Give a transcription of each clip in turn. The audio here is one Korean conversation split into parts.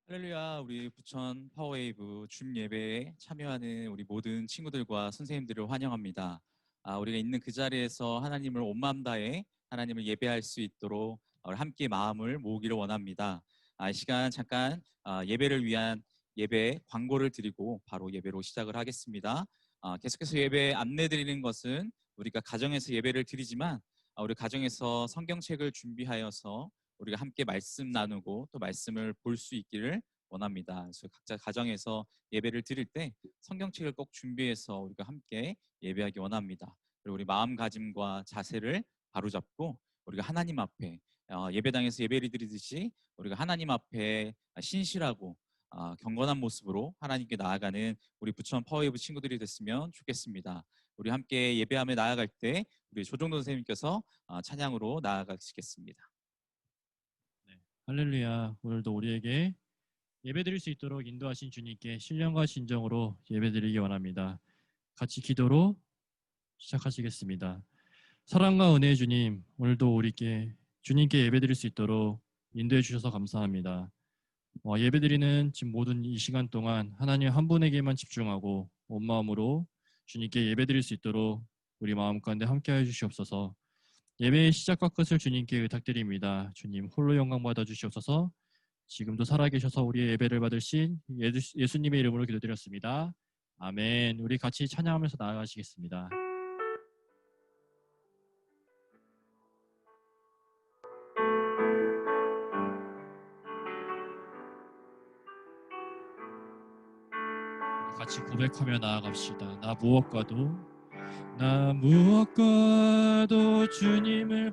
할렐루야. 우리 부천 파워웨이브 줌 예배에 참여하는 우리 모든 친구들과 선생님들을 환영합니다. 우리가 있는 그 자리에서 하나님을 온 마음 다해 하나님을 예배할 수 있도록 함께 마음을 모으기를 원합니다. 이 시간 잠깐 예배를 위한 예배 광고를 드리고 바로 예배로 시작을 하겠습니다. 계속해서 예배 안내 드리는 것은 우리가 가정에서 예배를 드리지만 우리 가정에서 성경책을 준비하여서 우리가 함께 말씀 나누고 또 말씀을 볼 수 있기를 원합니다. 그래서 각자 가정에서 예배를 드릴 때 성경책을 꼭 준비해서 우리가 함께 예배하기 원합니다. 그리고 우리 마음가짐과 자세를 바로잡고 우리가 하나님 앞에 예배당에서 예배를 드리듯이 우리가 하나님 앞에 신실하고 경건한 모습으로 하나님께 나아가는 우리 부천 파워웨이브 친구들이 됐으면 좋겠습니다. 우리 함께 예배하며 나아갈 때 우리 조정도 선생님께서 찬양으로 나아가시겠습니다. 할렐루야. 오늘도 우리에게 예배드릴 수 있도록 인도하신 주님께 신령과 진정으로 예배드리기 원합니다. 같이 기도로 시작하시겠습니다. 사랑과 은혜의 주님, 오늘도 우리께 주님께 예배드릴 수 있도록 인도해 주셔서 감사합니다. 예배드리는 지금 모든 이 시간 동안 하나님 한 분에게만 집중하고 온 마음으로 주님께 예배드릴 수 있도록 우리 마음 가운데 함께하여 주시옵소서. 예배의 시작과 끝을 주님께 의탁드립니다. 주님 홀로 영광 받아 주시옵소서. 지금도 살아계셔서 우리의 예배를 받으신 예수님의 이름으로 기도드렸습니다. 아멘. 우리 같이 찬양하면서 나아가시겠습니다. 같이 고백하며 나아갑시다. 나 무엇과도 주님을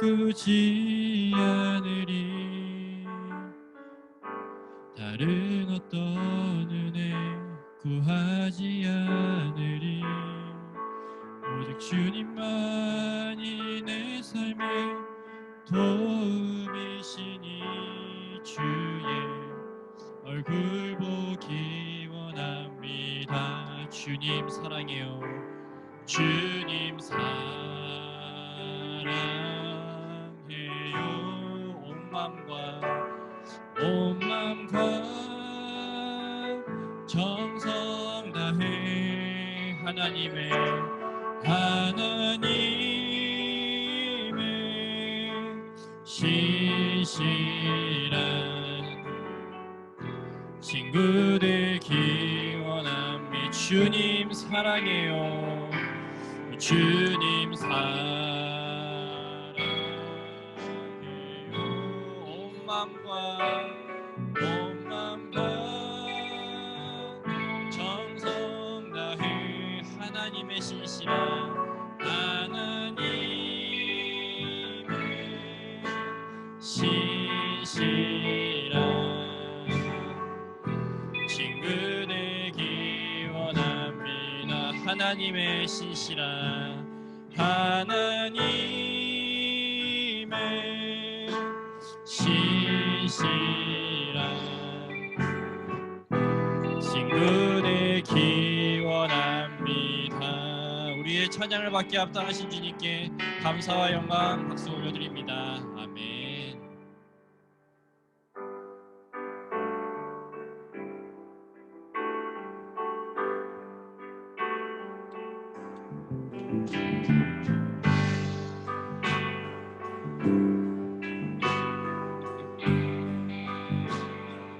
바꾸지 않으리. 다른 어떤 은혜 구하지 않으리. 오직 주님만이 내 삶의 도움이시니 주의 얼굴 보기 원합니다. 주님 사랑해요. 주님 사랑해요. 온 마음과 정성 다해 하나님의 신실한 친구 되기 원합니다. 주님 사랑해요. 주님 사랑해요. 온 마음과 정성 다해 하나님의 신실한 친구 되기 원합니다. 하나님의 신실한 친구 되기 원합니다. 우리의 찬양을 받게 합당하신 주님께 감사와 영광 박수 올려드립니다. 아멘.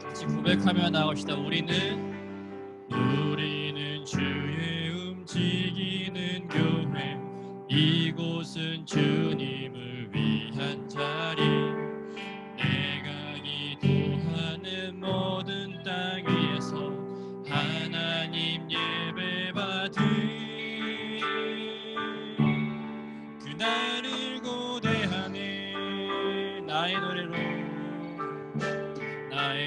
같이 고백하며 나갑시다. 우리는 주의 움직이는 교회, 이곳은 주님을 위한 자리. 내가 기도하는 모든 땅 위에서 하나님 예배 받을 그날을 고대하네. 나의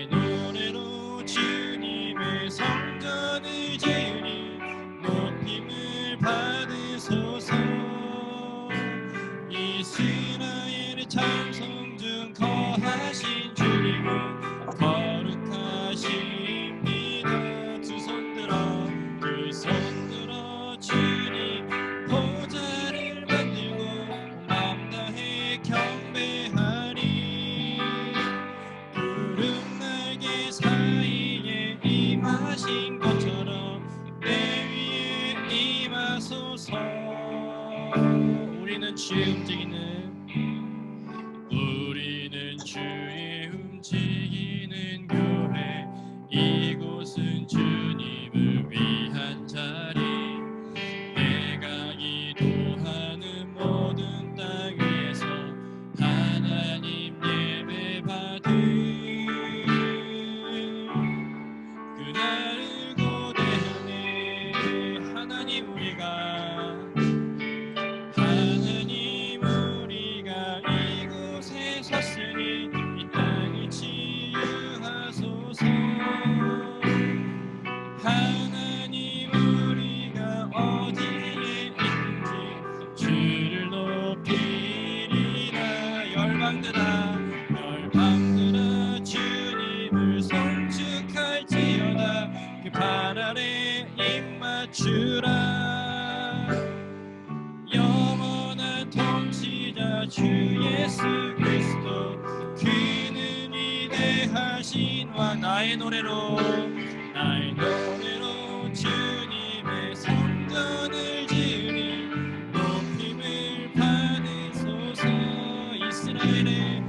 노래로 주님의 성전을 지으니 높임을 받으소서. 이스라엘의 찬송 중 거하신 주님은 거룩하십니다. 두 손 들어 주님 보좌를 만들고 마음 다해 경배하리. 구름 날 주의 움직이는 우리는 주의 움직이는 교회 이곳은 주님을 위한 자리 내가 기도하는 모든 땅 위에서 하나님 예배 받은 그날을 고대하네 하나님 우리가 이곳에 섰으니 이 땅을 치유하소서 하나님 우리가 어디에 있는지 주를 높이리라 열방들아 주님을 송축할지어다 그 발 아래 입 맞추라 영원한 통치자 주 예수 그리스도 그는 위대하신 왕 나의 노래로 주님의 성전을 지으니 높임을 받으소서 이스라엘의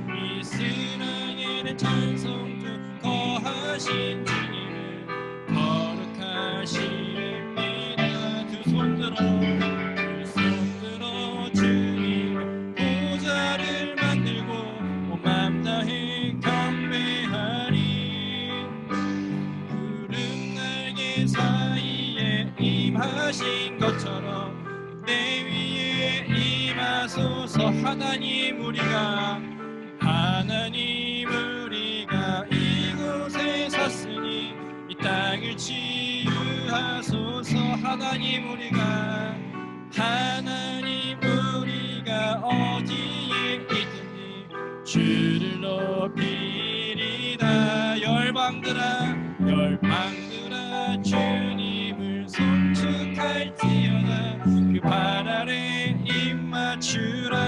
찬송 중 거하신 주님을 거룩하십니다 두 손들어 주님 보좌를 만들고 온 맘 다해 경배하리 구름 날개 사이에 임하신 것처럼 내 위에 임하소서 하나님 우리가 이곳에 섰으니 이 땅을 치유하소서 하나님 우리가 어디에 있든지 주를 높이리다 열방들아 주님을 송축할지어다 그 발 아래 입 맞추라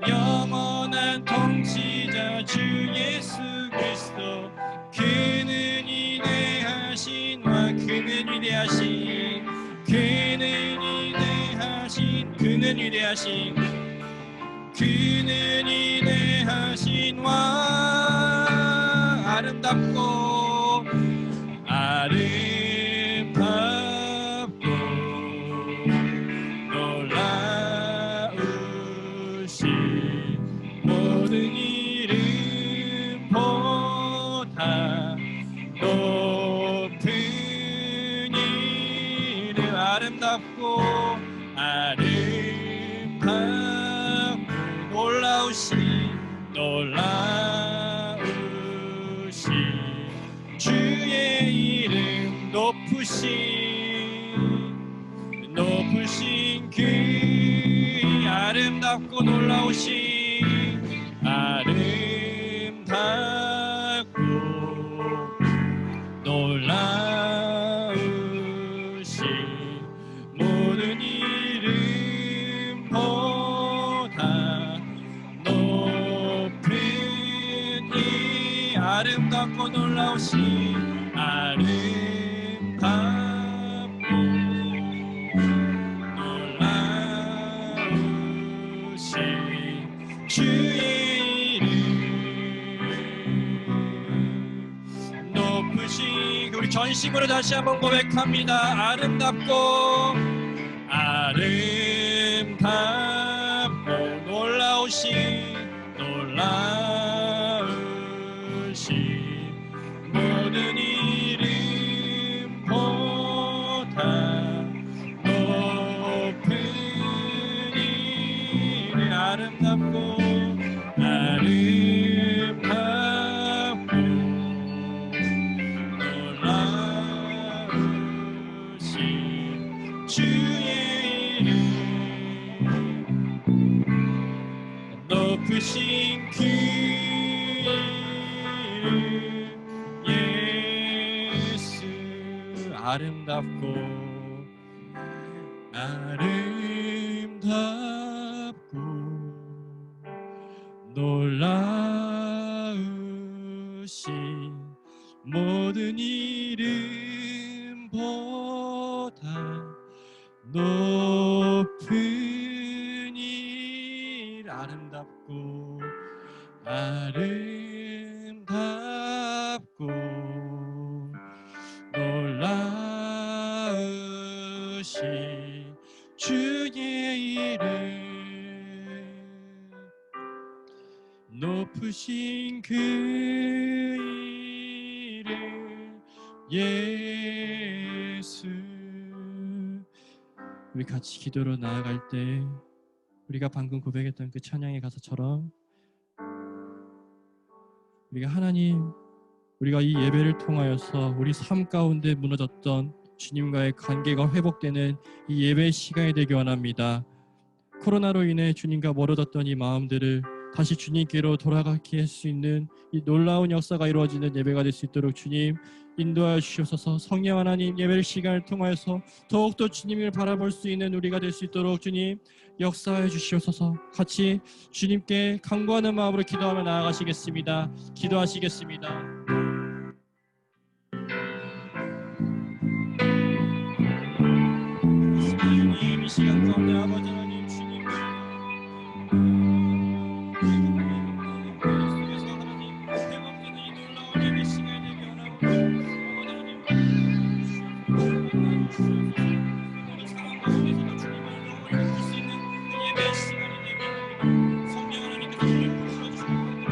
영원한 통치자 주 예수 그리스도 그는 위대하신 왕 그는 위대하신 왕 아름답고 놀라우신 모든 이름보다 높은 이름 아름답고 놀라우신 주의 이름 높으신 그 아름답고 놀라우신 모든 이름보다 높은 이 아름답고 놀라우신 주의 이름 높으신 우리 전심으로 다시 한번 고백합니다. 아름답고 놀라우신 모든 이름보다 높은 이름 아름답고 놀라우신 주의 이름 높으신 그 이름 예수 아름답고 놀라우신 모든 이름보다 높은 아름답고 놀라우신 주의 이름 높으신 그 이름 예수. 우리 같이 기도로 나아갈 때 우리가 방금 고백했던 그 찬양의 가사처럼 우리가 하나님, 우리가 이 예배를 통하여서 우리 삶 가운데 무너졌던 주님과의 관계가 회복되는 이 예배 시간이 되기 원합니다. 코로나로 인해 주님과 멀어졌던 이 마음들을 다시 주님께로 돌아가게 할 수 있는 이 놀라운 역사가 이루어지는 예배가 될 수 있도록 주님 인도하여 주시옵소서. 성령 하나님, 예배 시간을 통하여서 더욱더 주님을 바라볼 수 있는 우리가 될 수 있도록 주님 역사해 주시옵소서. 같이 주님께 간구하는 마음으로 기도하며 나아가시겠습니다. 기도하시겠습니다. 주님, 이 시간 가운데 아버지 하나님 주님 속에서 하나님 회복되는 이 놀라운 예배 시간이 되게 원하고 우리 상황 가운데서도 주님을 영원히 볼 수 있는 예배 시간이 되게 원합니다. 성령 하나님께서 우리를 불러주시고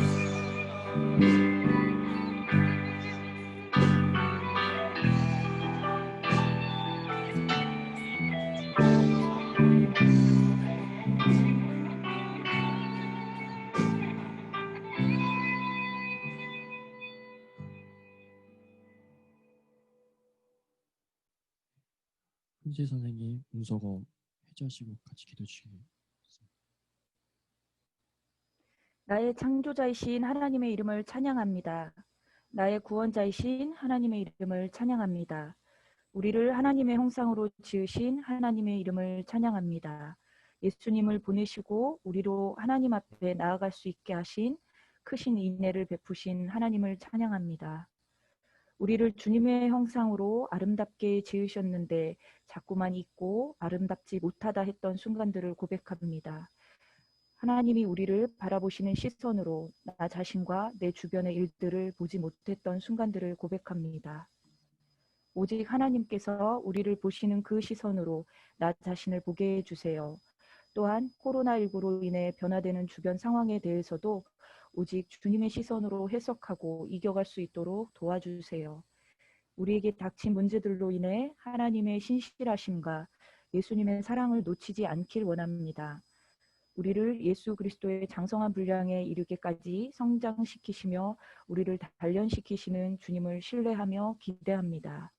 훈지 선생님 문서고 해제하시고 같이 기도 주시겠습니다. 나의 창조자이신 하나님의 이름을 찬양합니다. 나의 구원자이신 하나님의 이름을 찬양합니다. 우리를 하나님의 형상으로 지으신 하나님의 이름을 찬양합니다. 예수님을 보내시고 우리로 하나님 앞에 나아갈 수 있게 하신 크신 인애를 베푸신 하나님을 찬양합니다. 우리를 주님의 형상으로 아름답게 지으셨는데 자꾸만 잊고 아름답지 못하다 했던 순간들을 고백합니다. 하나님이 우리를 바라보시는 시선으로 나 자신과 내 주변의 일들을 보지 못했던 순간들을 고백합니다. 오직 하나님께서 우리를 보시는 그 시선으로 나 자신을 보게 해주세요. 또한 코로나19로 인해 변화되는 주변 상황에 대해서도 오직 주님의 시선으로 해석하고 이겨갈 수 있도록 도와주세요. 우리에게 닥친 문제들로 인해 하나님의 신실하심과 예수님의 사랑을 놓치지 않길 원합니다. 우리를 예수 그리스도의 장성한 분량에 이르게까지 성장시키시며 우리를 단련시키시는 주님을 신뢰하며 기대합니다.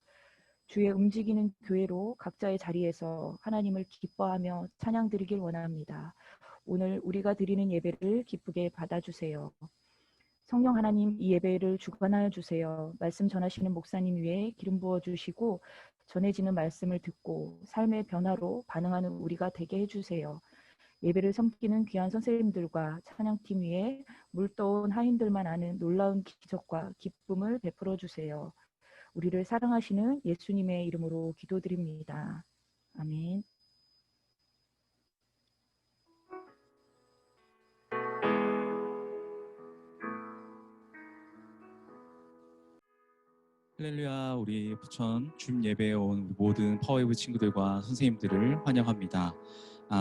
주의 움직이는 교회로 각자의 자리에서 하나님을 기뻐하며 찬양드리길 원합니다. 오늘 우리가 드리는 예배를 기쁘게 받아주세요. 성령 하나님, 이 예배를 주관하여 주세요. 말씀 전하시는 목사님 위에 기름 부어주시고 전해지는 말씀을 듣고 삶의 변화로 반응하는 우리가 되게 해주세요. 예배를 섬기는 귀한 선생님들과 찬양팀 위에 물떠온 하인들만 아는 놀라운 기적과 기쁨을 베풀어 주세요. 우리를 사랑하시는 예수님의 이름으로 기도드립니다. 아멘. 할렐루야. 우리 부천 주임 예배에 온 모든 파워웨이브 친구들과 선생님들을 환영합니다.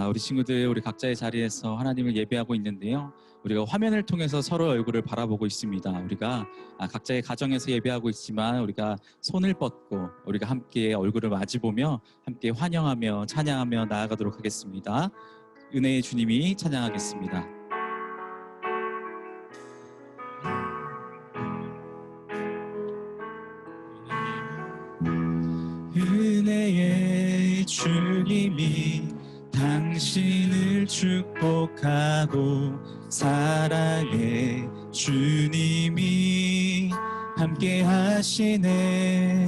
우리 친구들, 우리 각자의 자리에서 하나님을 예배하고 있는데요. 우리가 화면을 통해서 서로 얼굴을 바라보고 있습니다. 우리가 각자의 가정에서 예배하고 있지만 우리가 손을 뻗고 우리가 함께 얼굴을 마주보며 함께 환영하며 찬양하며 나아가도록 하겠습니다. 은혜의 주님이 찬양하겠습니다. 은혜의 주님이 당신을 축복하고 사랑의 주님이 함께 하시네.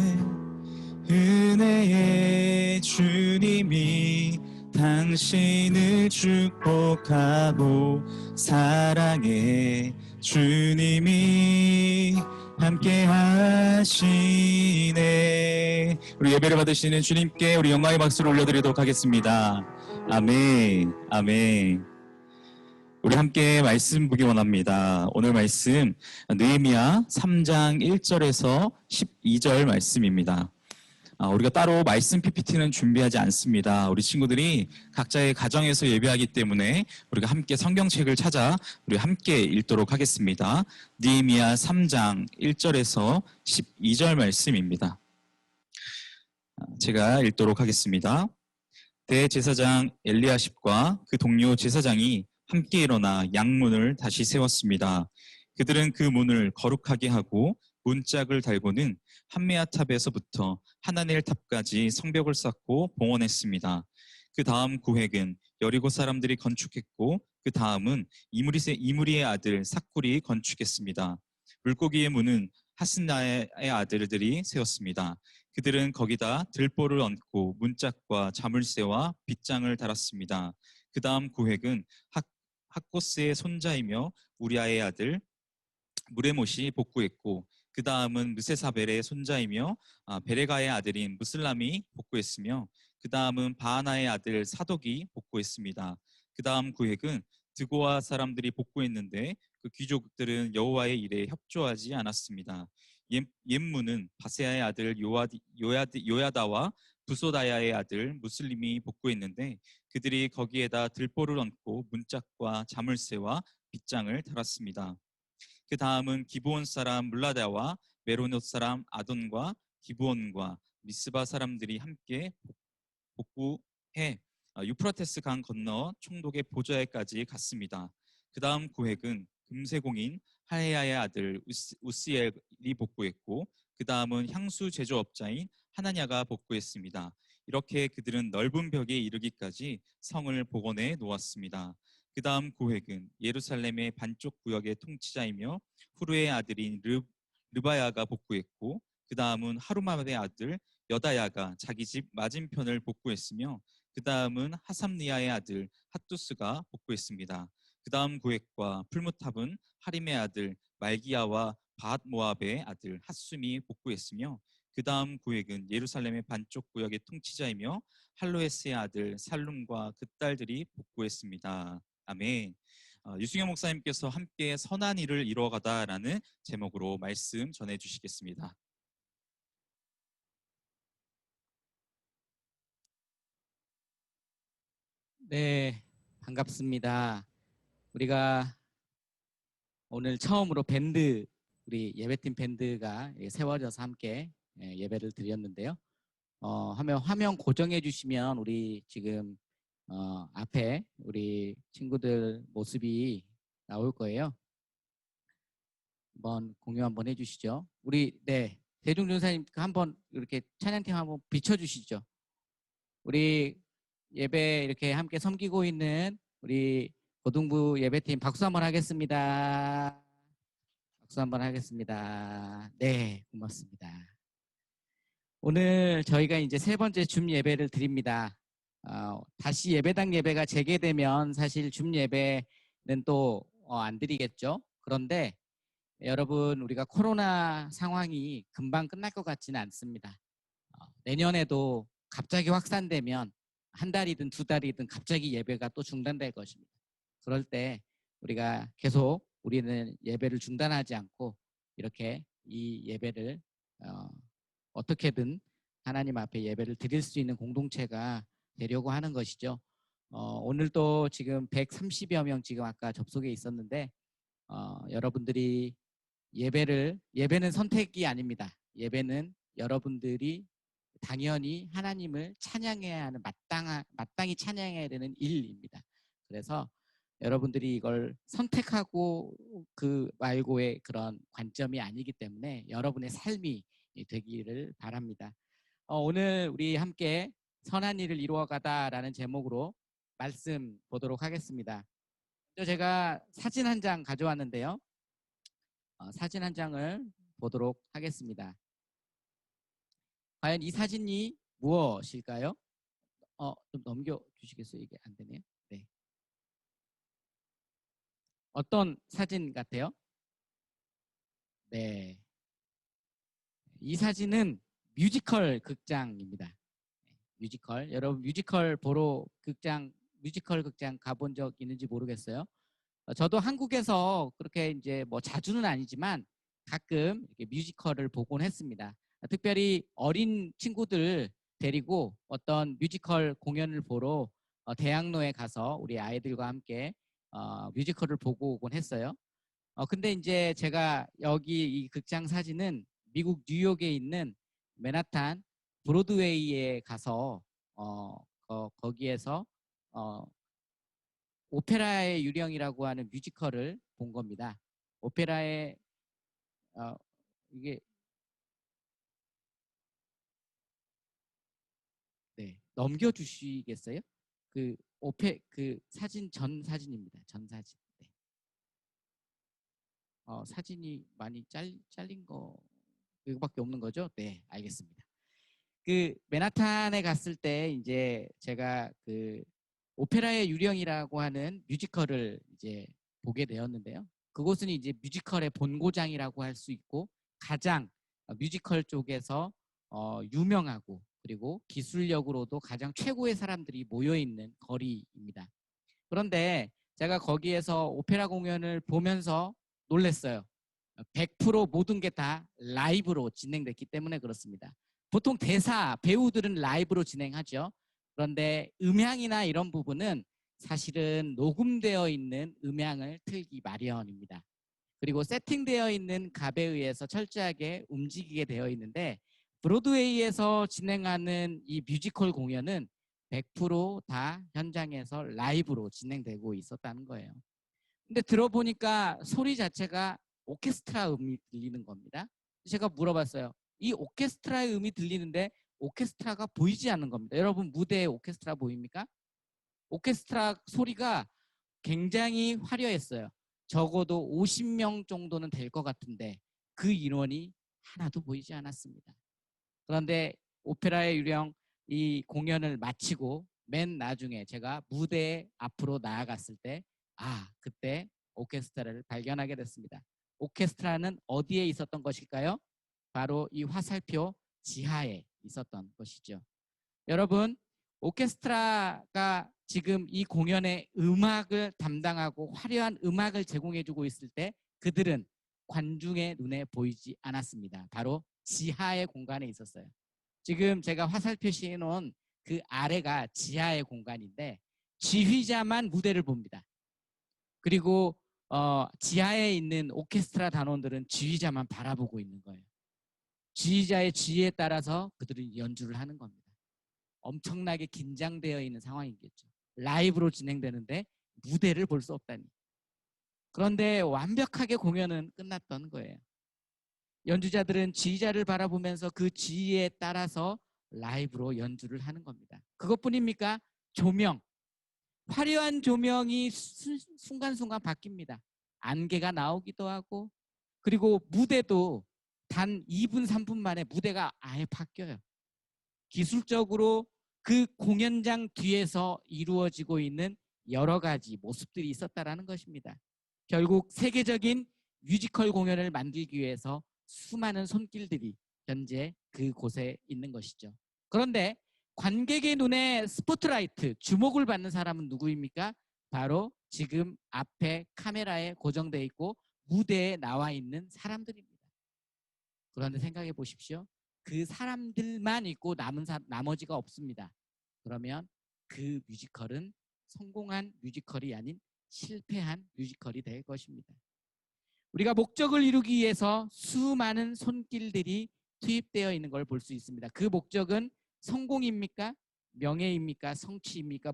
은혜의 주님이 당신을 축복하고 사랑의 주님이 함께 하시네. 우리 예배를 받으시는 주님께 우리 영광의 박수를 올려드리도록 하겠습니다. 아멘. 아멘. 우리 함께 말씀 보기 원합니다. 오늘 말씀 느헤미야 3장 1절에서 12절 말씀입니다. 우리가 따로 말씀 PPT는 준비하지 않습니다. 우리 친구들이 각자의 가정에서 예배하기 때문에 우리가 함께 성경책을 찾아 우리 함께 읽도록 하겠습니다. 느헤미야 3장 1절에서 12절 말씀입니다. 제가 읽도록 하겠습니다. 대제사장 엘리야십과 그 동료 제사장이 함께 일어나 양문을 다시 세웠습니다. 그들은 그 문을 거룩하게 하고 문짝을 달고는 한메아탑에서부터 하나넬 탑까지 성벽을 쌓고 봉헌했습니다. 그 다음 구획은 여리고 사람들이 건축했고 그 다음은 이무리의 아들 삭굴이 건축했습니다. 물고기의 문은 하스나의 아들들이 세웠습니다. 그들은 거기다 들보를 얹고 문짝과 자물쇠와 빗장을 달았습니다. 그 다음 구획은 학고스의 손자이며 우리아의 아들 무레못이 복구했고 그 다음은 무세사벨의 손자이며 베레가의 아들인 무슬람이 복구했으며 그 다음은 바하나의 아들 사독이 복구했습니다. 그 다음 구획은 드고아 사람들이 복구했는데 그 귀족들은 여호와의 일에 협조하지 않았습니다. 옛문은 바세아의 아들 요야다와 부소다야의 아들 무슬림이 복구했는데 그들이 거기에다 들보를 얹고 문짝과 자물쇠와 빗장을 달았습니다. 그 다음은 기브온 사람 물라다와 메로노 사람 아돈과 기브온과 미스바 사람들이 함께 복구해 유프라테스 강 건너 총독의 보좌에까지 갔습니다. 그 다음 구획은 금세공인 하헤야의 아들 우스엘이 복구했고 그 다음은 향수 제조업자인 하나냐가 복구했습니다. 이렇게 그들은 넓은 벽에 이르기까지 성을 복원해 놓았습니다. 그 다음 구획은 예루살렘의 반쪽 구역의 통치자이며 후르의 아들인 르바야가 복구했고 그 다음은 하루마의 아들 여다야가 자기 집 맞은편을 복구했으며 그 다음은 하삼리아의 아들 핫두스가 복구했습니다. 그 다음 구획과 풀무탑은 하림의 아들 말기야와 바앗 모압의 아들 핫숨이 복구했으며 그 다음 구획은 예루살렘의 반쪽 구역의 통치자이며 할로에스의 아들 살룸과 그 딸들이 복구했습니다. 아멘. 유승현 목사님께서 함께 선한 일을 이루어가다라는 제목으로 말씀 전해주시겠습니다. 네, 반갑습니다. 우리가 오늘 처음으로 우리 예배팀 밴드가 세워져서 함께 예배를 드렸는데요. 화면 고정해 주시면 우리 지금 앞에 우리 친구들 모습이 나올 거예요. 한번 공유 한번 해주시죠. 우리 대중전사님 한번 이렇게 찬양팀 한번 비춰주시죠. 우리 예배 이렇게 함께 섬기고 있는 우리 고등부 예배팀 박수 한번 하겠습니다. 박수 한번 하겠습니다. 네, 고맙습니다. 오늘 저희가 이제 세 번째 줌 예배를 드립니다. 다시 예배당 예배가 재개되면 사실 줌 예배는 또 안 드리겠죠. 그런데 여러분 우리가 코로나 상황이 금방 끝날 것 같지는 않습니다. 내년에도 갑자기 확산되면 한 달이든 두 달이든 갑자기 예배가 또 중단될 것입니다. 그럴 때 우리가 계속 우리는 예배를 중단하지 않고 이렇게 이 예배를 어떻게든 하나님 앞에 예배를 드릴 수 있는 공동체가 되려고 하는 것이죠. 오늘도 지금 130여 명 지금 아까 접속에 있었는데 여러분들이 예배는 선택이 아닙니다. 예배는 여러분들이 당연히 하나님을 찬양해야 하는 마땅히 찬양해야 되는 일입니다. 그래서 여러분들이 이걸 선택하고 그 말고의 그런 관점이 아니기 때문에 여러분의 삶이 되기를 바랍니다. 오늘 우리 함께 선한 일을 이루어가다라는 제목으로 말씀 보도록 하겠습니다. 제가 사진 한 장 가져왔는데요. 사진 한 장을 보도록 하겠습니다. 과연 이 사진이 무엇일까요? 좀 넘겨주시겠어요? 이게 안 되네요. 네. 어떤 사진 같아요? 네. 이 사진은 뮤지컬 극장입니다. 뮤지컬. 여러분 뮤지컬 극장 가본 적 있는지 모르겠어요. 저도 한국에서 그렇게 이제 뭐 자주는 아니지만 가끔 이렇게 뮤지컬을 보곤 했습니다. 특별히 어린 친구들 데리고 어떤 뮤지컬 공연을 보러 대학로에 가서 우리 아이들과 함께 뮤지컬을 보고 오곤 했어요. 근데 이제 제가 여기 이 극장 사진은 미국 뉴욕에 있는 맨하탄 브로드웨이에 가서 거기에서 어, 오페라의 유령이라고 하는 뮤지컬을 본 겁니다. 오페라의 어, 이게 네, 넘겨주시겠어요? 그 사진 전 사진입니다. 전 사진. 네. 사진이 많이 잘린 거 이거밖에 없는 거죠? 네, 알겠습니다. 그 맨하탄에 갔을 때 이제 제가 그 오페라의 유령이라고 하는 뮤지컬을 이제 보게 되었는데요. 그곳은 이제 뮤지컬의 본고장이라고 할 수 있고 가장 뮤지컬 쪽에서 유명하고 그리고 기술력으로도 가장 최고의 사람들이 모여 있는 거리입니다. 그런데 제가 거기에서 오페라 공연을 보면서 놀랐어요. 100% 모든 게 다 라이브로 진행됐기 때문에 그렇습니다. 보통 대사, 배우들은 라이브로 진행하죠. 그런데 음향이나 이런 부분은 사실은 녹음되어 있는 음향을 틀기 마련입니다. 그리고 세팅되어 있는 값에 의해서 철저하게 움직이게 되어 있는데 브로드웨이에서 진행하는 이 뮤지컬 공연은 100%다 현장에서 라이브로 진행되고 있었다는 거예요. 근데 들어보니까 소리 자체가 오케스트라 음이 들리는 겁니다. 제가 물어봤어요. 이 오케스트라의 음이 들리는데 오케스트라가 보이지 않는 겁니다. 여러분 무대에 오케스트라 보입니까? 오케스트라 소리가 굉장히 화려했어요. 적어도 50명 정도는 될 것 같은데 그 인원이 하나도 보이지 않았습니다. 그런데 오페라의 유령 이 공연을 마치고 맨 나중에 제가 무대 앞으로 나아갔을 때 그때 오케스트라를 발견하게 됐습니다. 오케스트라는 어디에 있었던 것일까요? 바로 이 화살표 지하에 있었던 것이죠. 여러분, 오케스트라가 지금 이 공연의 음악을 담당하고 화려한 음악을 제공해주고 있을 때 그들은 관중의 눈에 보이지 않았습니다. 바로 지하의 공간에 있었어요. 지금 제가 화살 표시해 놓은 그 아래가 지하의 공간인데 지휘자만 무대를 봅니다. 그리고 지하에 있는 오케스트라 단원들은 지휘자만 바라보고 있는 거예요. 지휘자의 지휘에 따라서 그들은 연주를 하는 겁니다. 엄청나게 긴장되어 있는 상황이겠죠. 라이브로 진행되는데 무대를 볼 수 없다니. 그런데 완벽하게 공연은 끝났던 거예요. 연주자들은 지휘자를 바라보면서 그 지휘에 따라서 라이브로 연주를 하는 겁니다. 그것뿐입니까? 조명. 화려한 조명이 순간순간 바뀝니다. 안개가 나오기도 하고 그리고 무대도 단 2분, 3분 만에 무대가 아예 바뀌어요. 기술적으로 그 공연장 뒤에서 이루어지고 있는 여러 가지 모습들이 있었다라는 것입니다. 결국 세계적인 뮤지컬 공연을 만들기 위해서 수많은 손길들이 현재 그곳에 있는 것이죠. 그런데 관객의 눈에 스포트라이트, 주목을 받는 사람은 누구입니까? 바로 지금 앞에 카메라에 고정되어 있고 무대에 나와 있는 사람들입니다. 그런데 생각해 보십시오. 그 사람들만 있고 나머지가 없습니다. 그러면 그 뮤지컬은 성공한 뮤지컬이 아닌 실패한 뮤지컬이 될 것입니다. 우리가 목적을 이루기 위해서 수많은 손길들이 투입되어 있는 걸 볼 수 있습니다. 그 목적은 성공입니까? 명예입니까? 성취입니까?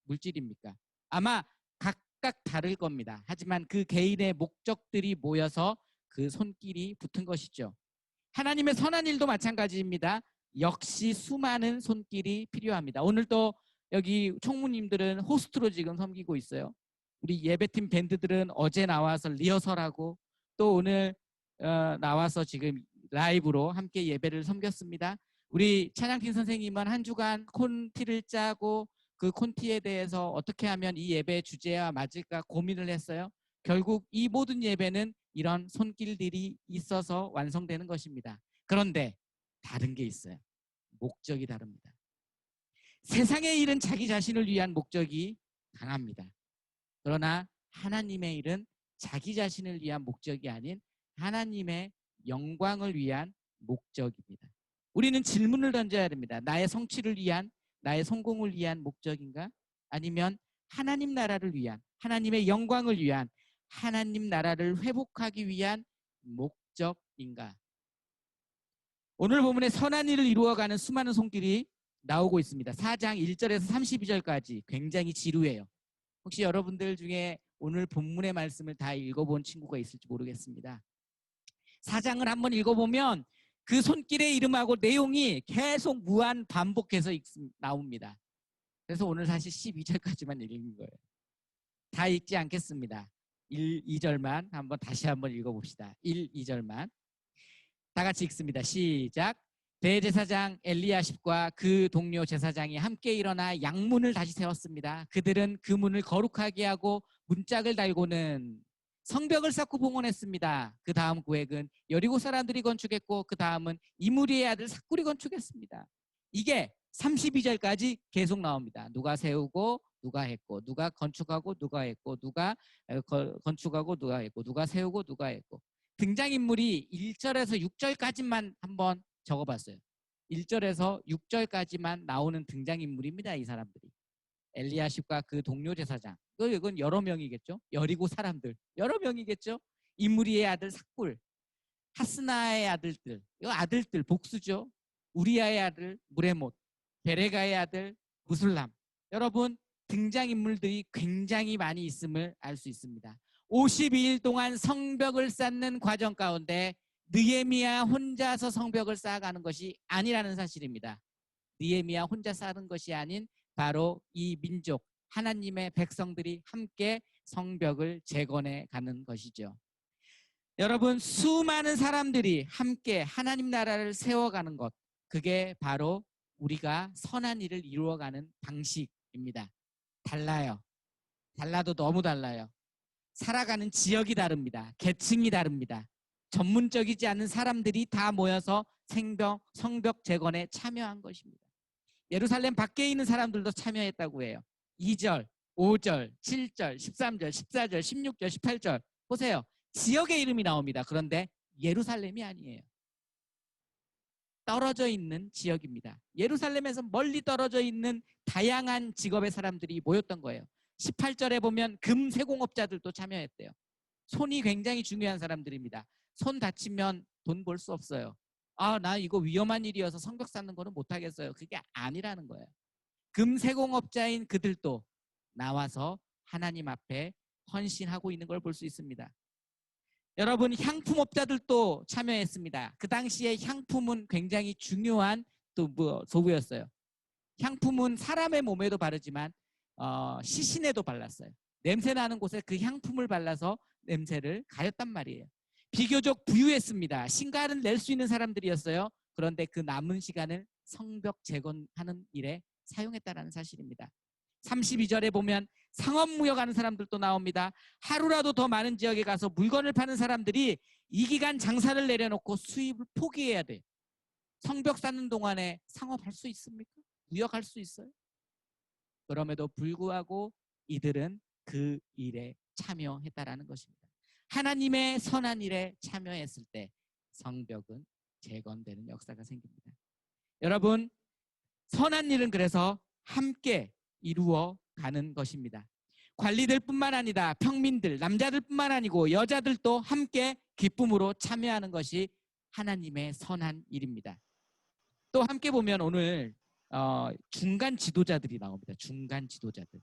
물질입니까? 아마 각각 다를 겁니다. 하지만 그 개인의 목적들이 모여서 그 손길이 붙은 것이죠. 하나님의 선한 일도 마찬가지입니다. 역시 수많은 손길이 필요합니다. 오늘도 여기 총무님들은 호스트로 지금 섬기고 있어요. 우리 예배팀 밴드들은 어제 나와서 리허설하고 또 오늘 나와서 지금 라이브로 함께 예배를 섬겼습니다. 우리 찬양팀 선생님은 한 주간 콘티를 짜고 그 콘티에 대해서 어떻게 하면 이 예배 주제와 맞을까 고민을 했어요. 결국 이 모든 예배는 이런 손길들이 있어서 완성되는 것입니다. 그런데 다른 게 있어요. 목적이 다릅니다. 세상의 일은 자기 자신을 위한 목적이 강합니다. 그러나 하나님의 일은 자기 자신을 위한 목적이 아닌 하나님의 영광을 위한 목적입니다. 우리는 질문을 던져야 됩니다. 나의 성취를 위한, 나의 성공을 위한 목적인가? 아니면 하나님 나라를 위한, 하나님의 영광을 위한, 하나님 나라를 회복하기 위한 목적인가? 오늘 본문에 선한 일을 이루어가는 수많은 손길이 나오고 있습니다. 4장 1절에서 32절까지 굉장히 지루해요. 혹시 여러분들 중에 오늘 본문의 말씀을 다 읽어본 친구가 있을지 모르겠습니다. 4장을 한번 읽어보면 그 손길의 이름하고 내용이 계속 무한 반복해서 나옵니다. 그래서 오늘 사실 12절까지만 읽는 거예요. 다 읽지 않겠습니다. 1, 2절만 다시 한번 읽어봅시다. 1, 2절만. 다 같이 읽습니다. 시작. 대제사장 엘리야십과 그 동료 제사장이 함께 일어나 양문을 다시 세웠습니다. 그들은 그 문을 거룩하게 하고 문짝을 달고는 성벽을 쌓고 봉헌했습니다. 그 다음 구획은 여리고 사람들이 건축했고 그 다음은 이므리의 아들 삭굴이 건축했습니다. 이게 32절까지 계속 나옵니다. 누가 세우고 누가 했고, 누가 건축하고 누가 했고, 누가 건축하고 누가 했고, 누가 세우고 누가 했고. 등장인물이 1절에서 6절까지만 한번 적어봤어요. 1절에서 6절까지만 나오는 등장인물입니다. 이 사람들이. 엘리야십과 그 동료 제사장. 이건 여러 명이겠죠. 여리고 사람들. 여러 명이겠죠. 이므리의 아들 삭굴. 하스나의 아들들. 이거 아들들 복수죠. 우리아의 아들 무레못. 베레가의 아들 무술람. 여러분 등장인물들이 굉장히 많이 있음을 알 수 있습니다. 52일 동안 성벽을 쌓는 과정 가운데 느헤미야 혼자서 성벽을 쌓아가는 것이 아니라는 사실입니다. 느헤미야 혼자 쌓는 것이 아닌 바로 이 민족 하나님의 백성들이 함께 성벽을 재건해 가는 것이죠. 여러분 수많은 사람들이 함께 하나님 나라를 세워가는 것, 그게 바로 우리가 선한 일을 이루어가는 방식입니다. 달라요. 달라도 너무 달라요. 살아가는 지역이 다릅니다. 계층이 다릅니다. 전문적이지 않은 사람들이 다 모여서 성벽 재건에 참여한 것입니다. 예루살렘 밖에 있는 사람들도 참여했다고 해요. 2절, 5절, 7절, 13절, 14절, 16절, 18절 보세요. 지역의 이름이 나옵니다. 그런데 예루살렘이 아니에요. 떨어져 있는 지역입니다. 예루살렘에서 멀리 떨어져 있는 다양한 직업의 사람들이 모였던 거예요. 18절에 보면 금세공업자들도 참여했대요. 손이 굉장히 중요한 사람들입니다. 손 다치면 돈 벌 수 없어요. 나 이거 위험한 일이어서 성벽 쌓는 거는 못하겠어요. 그게 아니라는 거예요. 금세공업자인 그들도 나와서 하나님 앞에 헌신하고 있는 걸 볼 수 있습니다. 여러분 향품업자들도 참여했습니다. 그 당시에 향품은 굉장히 중요한 도구였어요. 향품은 사람의 몸에도 바르지만 시신에도 발랐어요. 냄새 나는 곳에 그 향품을 발라서 냄새를 가렸단 말이에요. 비교적 부유했습니다. 신가를 낼 수 있는 사람들이었어요. 그런데 그 남은 시간을 성벽 재건하는 일에 사용했다는 사실입니다. 32절에 보면 상업무역하는 사람들도 나옵니다. 하루라도 더 많은 지역에 가서 물건을 파는 사람들이 이 기간 장사를 내려놓고 수입을 포기해야 돼. 성벽 쌓는 동안에 상업할 수 있습니까? 무역할 수 있어요? 그럼에도 불구하고 이들은 그 일에 참여했다라는 것입니다. 하나님의 선한 일에 참여했을 때 성벽은 재건되는 역사가 생깁니다. 여러분 선한 일은 그래서 함께 이루어 가는 것입니다. 관리들뿐만 아니라 평민들, 남자들뿐만 아니고 여자들도 함께 기쁨으로 참여하는 것이 하나님의 선한 일입니다. 또 함께 보면 오늘 중간 지도자들이 나옵니다. 중간 지도자들.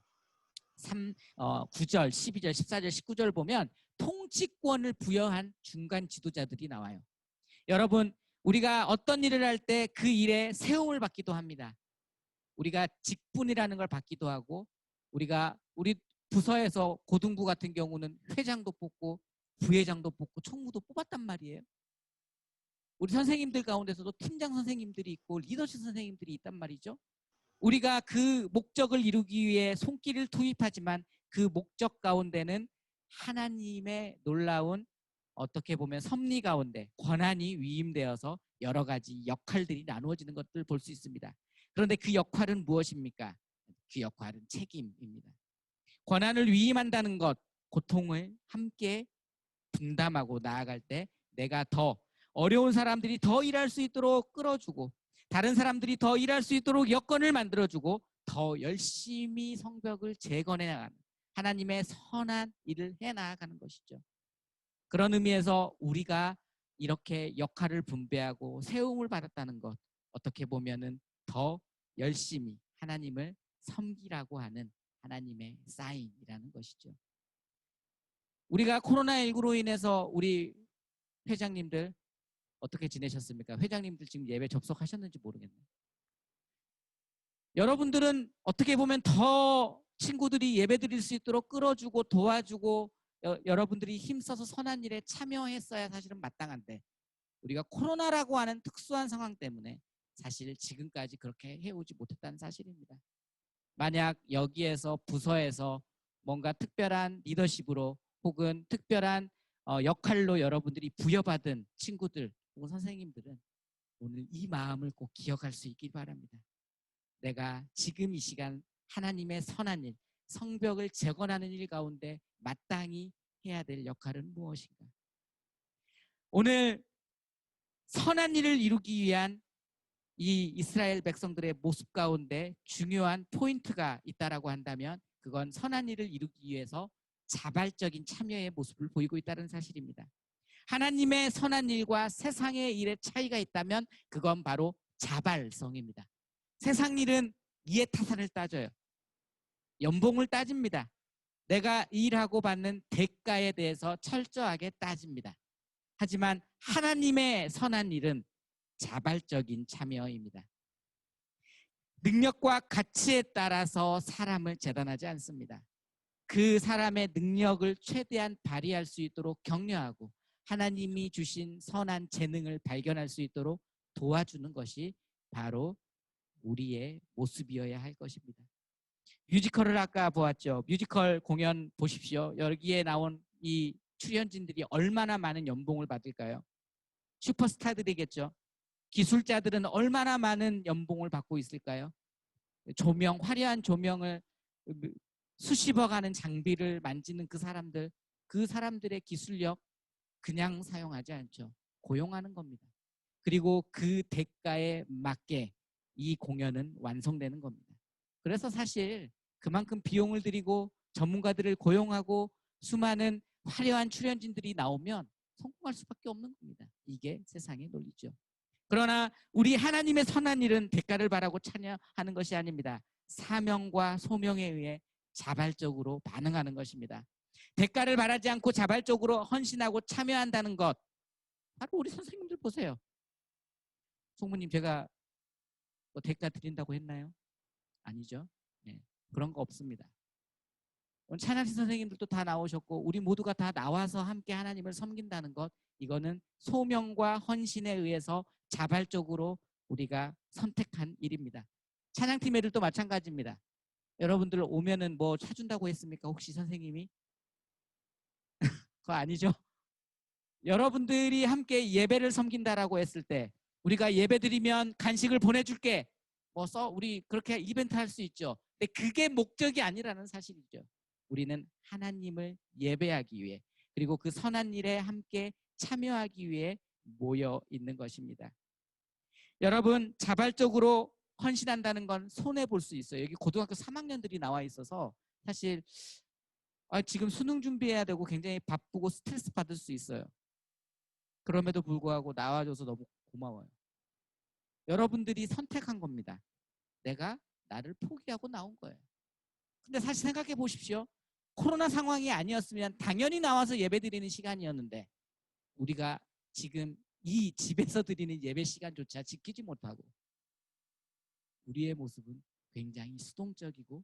9절, 12절, 14절, 19절 보면 통치권을 부여한 중간 지도자들이 나와요. 여러분 우리가 어떤 일을 할 때 그 일에 세움을 받기도 합니다. 우리가 직분이라는 걸 받기도 하고 우리 부서에서 고등부 같은 경우는 회장도 뽑고 부회장도 뽑고 총무도 뽑았단 말이에요. 우리 선생님들 가운데서도 팀장 선생님들이 있고 리더십 선생님들이 있단 말이죠. 우리가 그 목적을 이루기 위해 손길을 투입하지만 그 목적 가운데는 하나님의 놀라운 어떻게 보면 섭리 가운데 권한이 위임되어서 여러 가지 역할들이 나누어지는 것들을 볼 수 있습니다. 그런데 그 역할은 무엇입니까? 그 역할은 책임입니다. 권한을 위임한다는 것, 고통을 함께 분담하고 나아갈 때 내가 더 어려운 사람들이 더 일할 수 있도록 끌어주고 다른 사람들이 더 일할 수 있도록 여건을 만들어주고 더 열심히 성벽을 재건해 나가는 하나님의 선한 일을 해 나가는 것이죠. 그런 의미에서 우리가 이렇게 역할을 분배하고 세움을 받았다는 것, 어떻게 보면은 더 열심히 하나님을 섬기라고 하는 하나님의 사인이라는 것이죠. 우리가 코로나19로 인해서 우리 회장님들 어떻게 지내셨습니까? 회장님들 지금 예배 접속하셨는지 모르겠네요. 여러분들은 어떻게 보면 더 친구들이 예배 드릴 수 있도록 끌어주고 도와주고 여러분들이 힘써서 선한 일에 참여했어야 사실은 마땅한데 우리가 코로나라고 하는 특수한 상황 때문에 사실 지금까지 그렇게 해오지 못했다는 사실입니다. 만약 여기에서 부서에서 뭔가 특별한 리더십으로 혹은 특별한 역할로 여러분들이 부여받은 친구들 혹은 선생님들은 오늘 이 마음을 꼭 기억할 수 있길 바랍니다. 내가 지금 이 시간 하나님의 선한 일, 성벽을 재건하는 일 가운데 마땅히 해야 될 역할은 무엇인가? 오늘 선한 일을 이루기 위한 이 이스라엘 백성들의 모습 가운데 중요한 포인트가 있다라고 한다면 그건 선한 일을 이루기 위해서 자발적인 참여의 모습을 보이고 있다는 사실입니다. 하나님의 선한 일과 세상의 일의 차이가 있다면 그건 바로 자발성입니다. 세상 일은 이해타산을 따져요. 연봉을 따집니다. 내가 일하고 받는 대가에 대해서 철저하게 따집니다. 하지만 하나님의 선한 일은 자발적인 참여입니다. 능력과 가치에 따라서 사람을 재단하지 않습니다. 그 사람의 능력을 최대한 발휘할 수 있도록 격려하고 하나님이 주신 선한 재능을 발견할 수 있도록 도와주는 것이 바로 우리의 모습이어야 할 것입니다. 뮤지컬을 아까 보았죠. 뮤지컬 공연 보십시오. 여기에 나온 이 출연진들이 얼마나 많은 연봉을 받을까요? 슈퍼스타들이겠죠. 기술자들은 얼마나 많은 연봉을 받고 있을까요? 조명, 화려한 조명을 수십억 하는 장비를 만지는 그 사람들의 기술력 그냥 사용하지 않죠. 고용하는 겁니다. 그리고 그 대가에 맞게 이 공연은 완성되는 겁니다. 그래서 사실 그만큼 비용을 들이고 전문가들을 고용하고 수많은 화려한 출연진들이 나오면 성공할 수밖에 없는 겁니다. 이게 세상의 논리죠. 그러나 우리 하나님의 선한 일은 대가를 바라고 참여하는 것이 아닙니다. 사명과 소명에 의해 자발적으로 반응하는 것입니다. 대가를 바라지 않고 자발적으로 헌신하고 참여한다는 것, 바로 우리 선생님들 보세요. 송무님, 제가 뭐 대가 드린다고 했나요? 아니죠. 네, 그런 거 없습니다. 오늘 찬양팀 선생님들도 다 나오셨고 우리 모두가 다 나와서 함께 하나님을 섬긴다는 것, 이거는 소명과 헌신에 의해서 자발적으로 우리가 선택한 일입니다. 찬양팀 애들도 마찬가지입니다. 여러분들 오면은 뭐 사준다고 했습니까? 혹시 선생님이? 그거 아니죠? 여러분들이 함께 예배를 섬긴다라고 했을 때 우리가 예배 드리면 간식을 보내줄게, 우리 그렇게 이벤트 할 수 있죠. 근데 그게 목적이 아니라는 사실이죠. 우리는 하나님을 예배하기 위해, 그리고 그 선한 일에 함께 참여하기 위해 모여 있는 것입니다. 여러분, 자발적으로 헌신한다는 건 손해 볼 수 있어요. 여기 고등학교 3학년들이 나와 있어서 사실 지금 수능 준비해야 되고 굉장히 바쁘고 스트레스 받을 수 있어요. 그럼에도 불구하고 나와줘서 너무 고마워요. 여러분들이 선택한 겁니다. 내가 나를 포기하고 나온 거예요. 근데 사실 생각해 보십시오. 코로나 상황이 아니었으면 당연히 나와서 예배 드리는 시간이었는데 우리가 지금 이 집에서 드리는 예배 시간조차 지키지 못하고 우리의 모습은 굉장히 수동적이고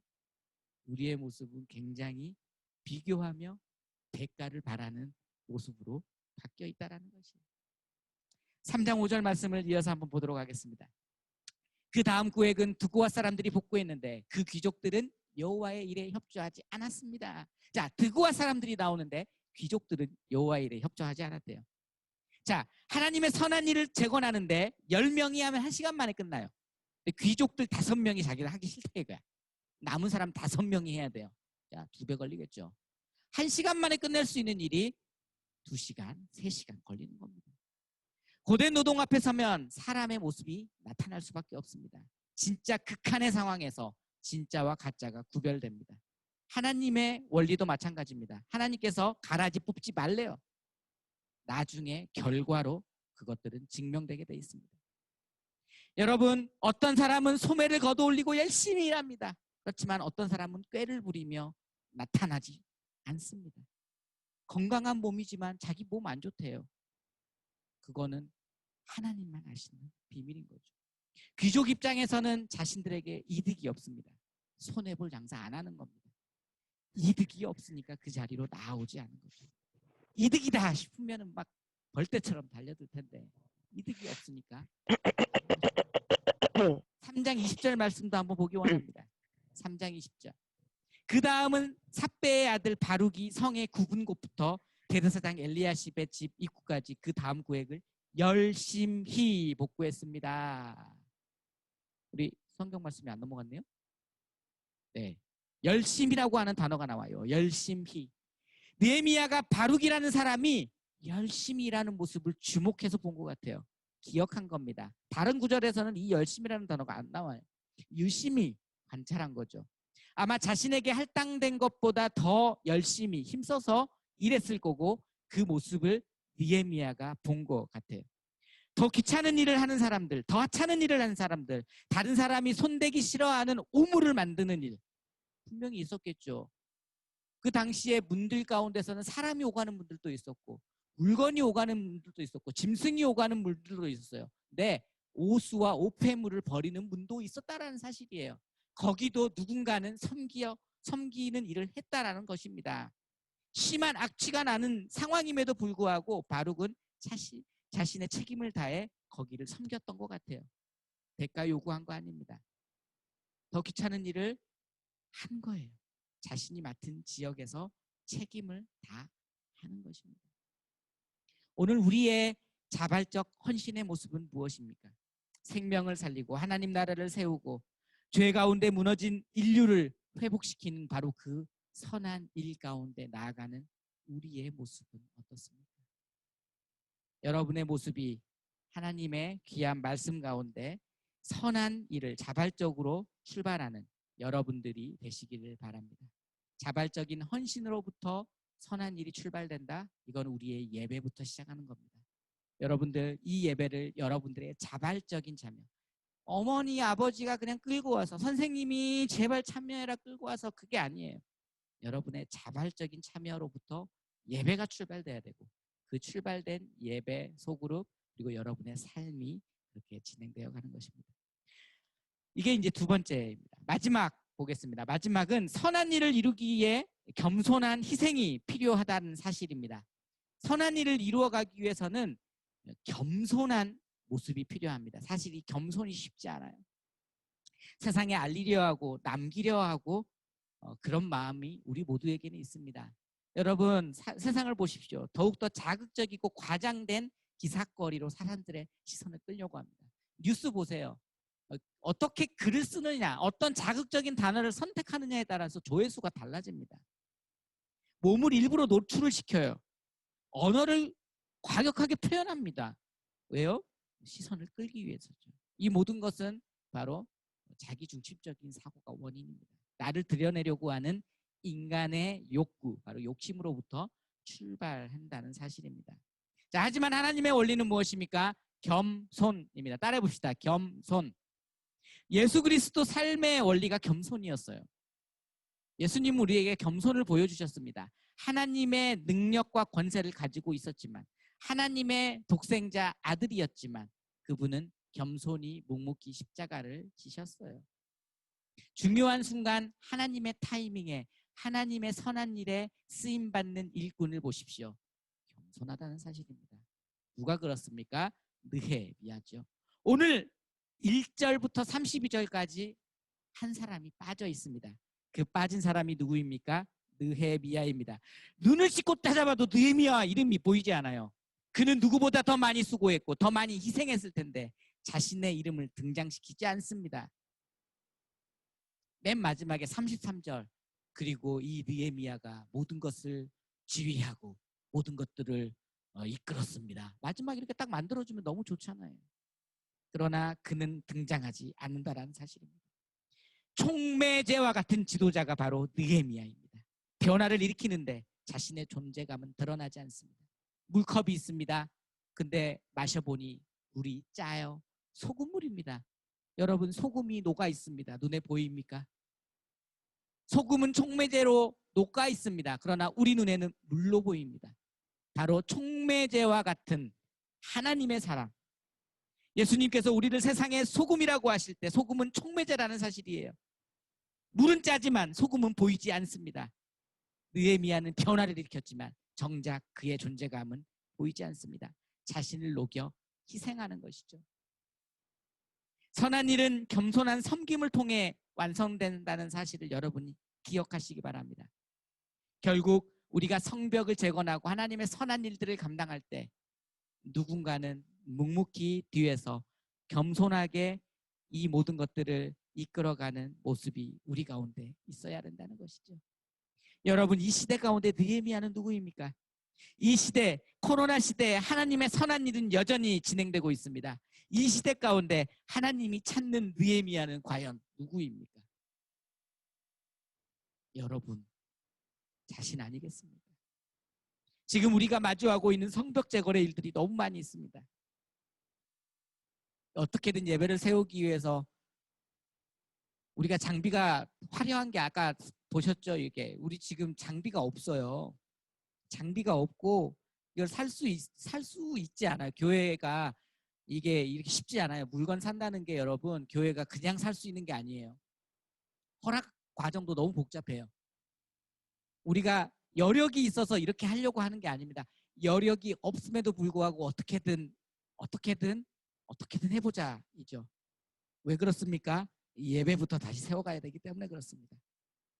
우리의 모습은 굉장히 비교하며 대가를 바라는 모습으로 바뀌어 있다는 것이에요. 3장 5절 말씀을 이어서 한번 보도록 하겠습니다. 그 다음 구획은 드고아 사람들이 복구했는데 그 귀족들은 여호와의 일에 협조하지 않았습니다. 자, 드고아 사람들이 나오는데 귀족들은 여호와의 일에 협조하지 않았대요. 자, 하나님의 선한 일을 재건하는데 10명이 하면 1시간 만에 끝나요. 근데 귀족들 5명이 자기를 하기 싫다 이거야. 남은 사람 5명이 해야 돼요. 자, 2배 걸리겠죠. 1시간 만에 끝낼 수 있는 일이 2시간, 3시간 걸리는 겁니다. 고된 노동 앞에 서면 사람의 모습이 나타날 수밖에 없습니다. 진짜 극한의 상황에서 진짜와 가짜가 구별됩니다. 하나님의 원리도 마찬가지입니다. 하나님께서 가라지 뽑지 말래요. 나중에 결과로 그것들은 증명되게 돼 있습니다. 여러분, 어떤 사람은 소매를 걷어올리고 열심히 일합니다. 그렇지만 어떤 사람은 꾀를 부리며 나타나지 않습니다. 건강한 몸이지만 자기 몸 안 좋대요. 그거는 하나님만 아시는 비밀인 거죠. 귀족 입장에서는 자신들에게 이득이 없습니다. 손해볼 장사 안 하는 겁니다. 이득이 없으니까 그 자리로 나오지 않은 거죠. 이득이다 싶으면 막 벌떼처럼 달려들 텐데 이득이 없으니까 3장 20절 말씀도 한번 보기 원합니다. 3장 20절. 그 다음은 삽배의 아들 바룩이 성의 굽은 곳부터 대제사장 엘리야십의 집 입구까지 그 다음 구획을 열심히 복구했습니다. 우리 성경 말씀이 안 넘어갔네요. 네, 열심이라고 하는 단어가 나와요. 열심히. 느헤미야가 바룩이라는 사람이 열심히 일하는 모습을 주목해서 본 것 같아요. 기억한 겁니다. 다른 구절에서는 이 열심이라는 단어가 안 나와요. 유심히 관찰한 거죠. 아마 자신에게 할당된 것보다 더 열심히 힘써서 일했을 거고 그 모습을 느헤미야가 본 것 같아요. 더 귀찮은 일을 하는 사람들, 더 하찮은 일을 하는 사람들, 다른 사람이 손대기 싫어하는 오물을 만드는 일 분명히 있었겠죠. 그 당시에 문들 가운데서는 사람이 오가는 문들도 있었고 물건이 오가는 문들도 있었고 짐승이 오가는 문들도 있었어요. 네, 오수와 오폐물을 버리는 문도 있었다라는 사실이에요. 거기도 누군가는 섬기는 일을 했다라는 것입니다. 심한 악취가 나는 상황임에도 불구하고 바룩은 자신의 책임을 다해 거기를 섬겼던 것 같아요. 대가 요구한 거 아닙니다. 더 귀찮은 일을 한 거예요. 자신이 맡은 지역에서 책임을 다 하는 것입니다. 오늘 우리의 자발적 헌신의 모습은 무엇입니까? 생명을 살리고 하나님 나라를 세우고 죄 가운데 무너진 인류를 회복시키는 바로 그 선한 일 가운데 나아가는 우리의 모습은 어떻습니까? 여러분의 모습이 하나님의 귀한 말씀 가운데 선한 일을 자발적으로 출발하는 여러분들이 되시기를 바랍니다. 자발적인 헌신으로부터 선한 일이 출발된다. 이건 우리의 예배부터 시작하는 겁니다. 여러분들 이 예배를 여러분들의 자발적인 참여, 어머니 아버지가 그냥 끌고 와서 선생님이 제발 참여해라 끌고 와서 그게 아니에요. 여러분의 자발적인 참여로부터 예배가 출발돼야 되고 그 출발된 예배 소그룹 그리고 여러분의 삶이 그렇게 진행되어 가는 것입니다. 이게 이제 두 번째입니다. 마지막 보겠습니다. 마지막은 선한 일을 이루기 위해 겸손한 희생이 필요하다는 사실입니다. 선한 일을 이루어가기 위해서는 겸손한 모습이 필요합니다. 사실 이 겸손이 쉽지 않아요. 세상에 알리려 하고 남기려 하고 그런 마음이 우리 모두에게는 있습니다. 여러분 세상을 보십시오. 더욱더 자극적이고 과장된 기사거리로 사람들의 시선을 끌려고 합니다. 뉴스 보세요. 어떻게 글을 쓰느냐, 어떤 자극적인 단어를 선택하느냐에 따라서 조회수가 달라집니다. 몸을 일부러 노출을 시켜요. 언어를 과격하게 표현합니다. 왜요? 시선을 끌기 위해서죠. 이 모든 것은 바로 자기중심적인 사고가 원인입니다. 나를 드러내려고 하는 인간의 욕구, 바로 욕심으로부터 출발한다는 사실입니다. 자, 하지만 하나님의 원리는 무엇입니까? 겸손입니다. 따라해 봅시다. 겸손. 예수 그리스도 삶의 원리가 겸손이었어요. 예수님은 우리에게 겸손을 보여주셨습니다. 하나님의 능력과 권세를 가지고 있었지만 하나님의 독생자 아들이었지만 그분은 겸손히 묵묵히 십자가를 지셨어요. 중요한 순간 하나님의 타이밍에 하나님의 선한 일에 쓰임받는 일꾼을 보십시오. 겸손하다는 사실입니다. 누가 그렇습니까? 느헤미야죠. 오늘 1절부터 32절까지 한 사람이 빠져 있습니다. 그 빠진 사람이 누구입니까? 느헤미야입니다. 눈을 씻고 찾아봐도 느헤미야 이름이 보이지 않아요. 그는 누구보다 더 많이 수고했고 더 많이 희생했을 텐데 자신의 이름을 등장시키지 않습니다. 맨 마지막에 33절 그리고 이 느헤미야가 모든 것을 지휘하고 모든 것들을 이끌었습니다. 마지막에 이렇게 딱 만들어주면 너무 좋잖아요. 그러나 그는 등장하지 않는다라는 사실입니다. 총매제와 같은 지도자가 바로 느헤미야입니다. 변화를 일으키는데 자신의 존재감은 드러나지 않습니다. 물컵이 있습니다. 근데 마셔보니 물이 짜요. 소금물입니다. 여러분, 소금이 녹아 있습니다. 눈에 보입니까? 소금은 촉매제로 녹아 있습니다. 그러나 우리 눈에는 물로 보입니다. 바로 촉매제와 같은 하나님의 사랑. 예수님께서 우리를 세상의 소금이라고 하실 때 소금은 촉매제라는 사실이에요. 물은 짜지만 소금은 보이지 않습니다. 느헤미야는 변화를 일으켰지만 정작 그의 존재감은 보이지 않습니다. 자신을 녹여 희생하는 것이죠. 선한 일은 겸손한 섬김을 통해 완성된다는 사실을 여러분이 기억하시기 바랍니다. 결국 우리가 성벽을 재건하고 하나님의 선한 일들을 감당할 때 누군가는 묵묵히 뒤에서 겸손하게 이 모든 것들을 이끌어가는 모습이 우리 가운데 있어야 된다는 것이죠. 여러분, 이 시대 가운데 느헤미야는 누구입니까? 이 시대, 코로나 시대에 하나님의 선한 일은 여전히 진행되고 있습니다. 이 시대 가운데 하나님이 찾는 느헤미야는 과연 누구입니까? 여러분 자신 아니겠습니까? 지금 우리가 마주하고 있는 성벽 재건의 일들이 너무 많이 있습니다. 어떻게든 예배를 세우기 위해서 우리가 장비가 화려한 게 아까 보셨죠? 이게 우리 지금 장비가 없어요. 장비가 없고 이걸 살 수 있지 않아요. 교회가 이게 이렇게 쉽지 않아요. 물건 산다는 게 여러분 교회가 그냥 살 수 있는 게 아니에요. 허락 과정도 너무 복잡해요. 우리가 여력이 있어서 이렇게 하려고 하는 게 아닙니다. 여력이 없음에도 불구하고 어떻게든 해보자이죠. 왜 그렇습니까? 예배부터 다시 세워가야 되기 때문에 그렇습니다.